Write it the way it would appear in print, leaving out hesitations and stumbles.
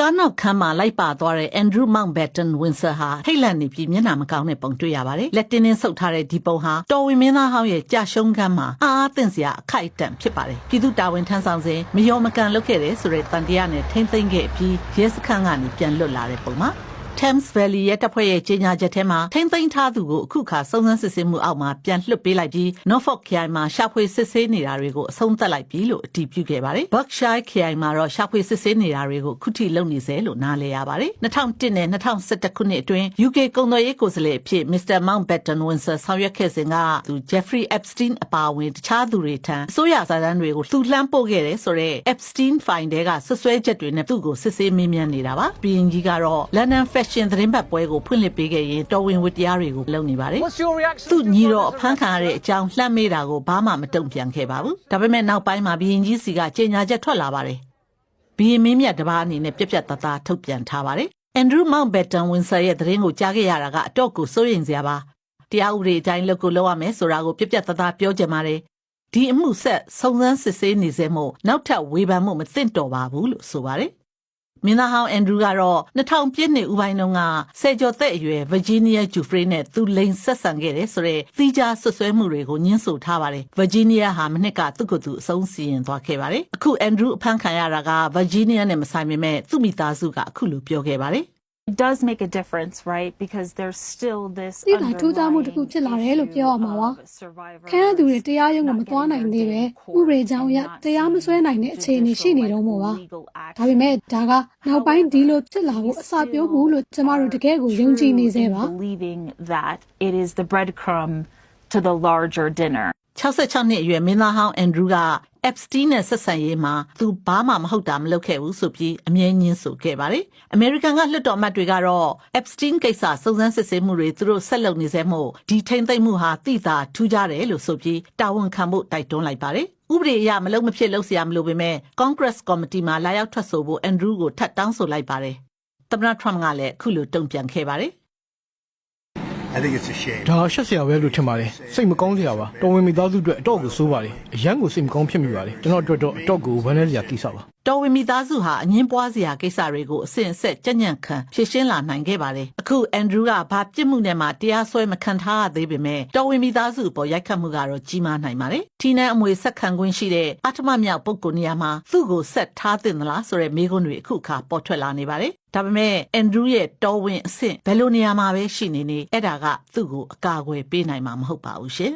ကားနောက်ခန်းမှာလိုက်ပါသွားတဲ့ Andrew Mountbatten Windsor ဟာထိတ်လန့်နေပြီးမျက်နှာမကောင်းတဲ့ပုံတွေ့ရပါတယ်။လက်တင်းတင်းဆုပ်ထားတဲ့ဒီပုံဟာတော်ဝင်မင်းသားဟောင်းရဲ့ကြာရှုံးခန်းမှာအားသင့်စရာအခိုက်အတန့်ဖြစ်ပါတယ်။ပြည်သူတာဝန်ထမ်းဆောင်စဉ်မယောမကန်လုပ်ခဲ့တဲ့ဆိုတဲ့တန်တရားနဲ့ထိမ့်သိမ့်ခဲ့ပြီးရဲစခန်းကနေပြန်လွတ်လာတဲ့ပုံမှာThames Valley ရဲ့တပ်ဖွဲ့ရဲ့ကြေညာချက်ထဲမှာထိမ့်သိမ်းထားသူကိုအခုခါစုံစမ်းစစ်ဆေးမှုအောက်မှာပြန်လွှတ်ပေးလိုက်ပြီး Norfolk ခရိုင်မှာရှာဖွေစစ်ဆေးနေတာတွေကိုအဆုံးသတ်လိုက်ပြီလို့အတည်ပြုခဲ့ပါတယ်။ Berkshire ခရိုင်မှာတော့ရှာဖွေစစ်ဆေးနေတာတွေကိုခုထိလုပ်နေစေလို့နားလည်ရပါတယ်။2001နဲ့2011ခုနှစ်အတွင်း UK ကုန်သွယ်ရေးကိုယ်စားလှယ်အဖြစ် Mr. Mountbatten Windsor ဆောင်ရွက်ခဲ့စဉ်ကသူ Jeffrey Epstein အပါအဝင်တခြားသူတွေထံအစိုးရစာတမ်းတွေကိုသူလှမ်းပို့ခဲ့တယ်ဆိုတဲ့ Epstein File တွေကဆွဆွဲချက်တွေနဲ့သူ့ကိုစစ်ဆေးမေးမြန်းနေတာပါ။ဘီရင်ကြီးကတော့ London Fashionသတင်းပတ်ပွဲကိုဖွင့်လှစ်ပေးခဲ့ရင်တော်ဝင်ဝတ္တရားတွေကိုလုပ်နေပါတယ်။သူ့ညီတော်အဖမ်းခံရတဲ့အကြောင်းလှမ်းမေးတာကိုဘာမှမတုံ့ပြန်ခဲ့ပါဘူး။ဒါပေမဲ့နောက်ပိုင်းမှာဘီရင်ကြီးစီကကြေညာချက်ထွက်လာပါတယ်။ဘီရင်မင်းမြတ်တပားအနေနဲ့ပြက်ပြက်သားသားထုတ်ပြန်ထားပါတယ်။ Andrew Mountbatten Windsor ရဲ့သတင်းကိုကြားခဲ့ရတာကအတော့ကိုစိုးရိမ်စရာပါ။တရားဥပဒေအတိုင်းလုပ်ကိုလုပ်ရမယ်ဆိုတာကိုပြက်ပြက်သားသားပြောကြပါတယ်။ဒီအမှုဆက်စုံစမ်းစစ်ဆေးနေစေမို့နောက်ထပ်ဝေဖန်မှုမသင့်တော်ပါဘူးလို့ဆိုပါတယ်။မင်းသားဟောင်း Andrew ကတော့2000ပြည့်နှစ်ဦးပိုင်းတုန်းကဆယ်ကျော်သက်အရွယ် Virginia Giuffre နဲ့သူလိန်ဆက်ဆံခဲ့တယ်ဆိုတဲ့သီးခြားဆွဆွဲမှုတွေကိုညှင်းဆိုထားပါတယ်။ Virginia ဟာမနှစ်ကသူ့ကိုယ်သူအဆုံးစီရင်သွားခဲ့ပါတယ်။အခု Andrew အဖမ်းခံရတာက Virginia နဲ့မဆိုင်ပေမဲ့သူ့မိသားစုကအခုလိုပြောခဲ့ပါတယ်It does make a difference, right? Because there's still this ဒီကထူးခြားမှုတစ်ခုဖြစ်လာတယ်လို့ပြောရမှာပါ။ခန်းသူတွေတရားရုံးကိုမသွားနိုင်သေးပဲဥပဒေကြောင်းအရတရားမစွဲနိုင်တဲ့အခြေအနေရှိနေတော့မို့ပါ။ဒါပေမဲ့ဒါကနောက်ပိုင်းဒီလိုဖြစ်လာဖို့အစပြုမှုလို့ကျမတို့တကယ်ကိုယုံကြည်နေစေပါ။ Believing that it is the breadcrumb to the larger dinner. 66နှစ်အရွယ်မင်းသားဟောင်း Andrew က Epstein နဲ့ဆက်ဆံရေးမှာသူဘာမှမဟုတ်တာမလုပ်ခဲ့ဘူးဆိုပြီးအမြဲညင်းဆိုခဲ့ပါတယ်။ American ကလွှတ်တော်အမတ်တွေကတော့ Epstein ကိစ္စစုံစမ်းစစ်ဆေးမှုတွေသူတို့ဆက်လုပ်နေစေမို့ဒီထိမ့်သိမ့်မှုဟာတိသာထူးခြားတယ်လို့ဆိုပြီးတာဝန်ခံဖို့တိုက်တွန်းလိုက်ပါတယ်။ဥပဒေအရမလုပ်မဖြစ်လုပ်เสียမလို့ပေမဲ့ Congress Committee မှာလာရောက်ထွက်ဆိုဖို့ Andrew ကိုထပ်တောင်းဆိုလိုက်ပါတယ်။သမ္မတ Trump ကလည်းအခုလိုတုံ့ပြန်ခဲ့ပါတယ်I think it's a shame. ဒါရှက်စရာပဲလို့ထင်ပါတယ်စိတ်မကောင်းစရာပါတော်ဝင်မိသားစုအတွက်အတော့ကိုစိုးပါတယ်အရန်ကိုစိတ်မကောင်းဖြစ်မိပါတယ်ကျွန်တော်အတွက်တော့အတော့ကိုဝမ်းနည်းစရာကိစ္စပါတော်ဝင်မိသားစုဟာအငင်းပွားစရာကိစ္စတွေကိုအစဉ်အဆက်ကြံ့ကြံ့ခံဖြေရှင်းလာနိုင်ခဲ့ပါတယ်အခု Andrew ကဘာပြစ်မှုနဲ့မှတရားစွဲမခံထားရသေးပေမဲ့တော်ဝင်မိသားစုအပေါ်ရိုက်ခတ်မှုကတော့ကြီးမားနိုင်ပါတယ်ထီနန်းအမွေဆက်ခံခွင့်ရှိတဲ့အထမမြောက်ပုဂ္ဂိုလ်နေရာမှာသူ့ကိုဆက်ထားသင့်သလားဆိုတဲ့မေးခွန်းတွေအခုခါပေါ်ထွက်လာနေပါတယ်ဒါပေမဲ့ Andrew ရဲ့တော်ဝင်အဆင့်ဘယ်လိုနေရာမှာပဲရှိနေနေအဲ့ဒါကသူ့ကိုအကာအကွယ်ပေးနိုင်မှာမဟုတ်ပါဘူးရှင်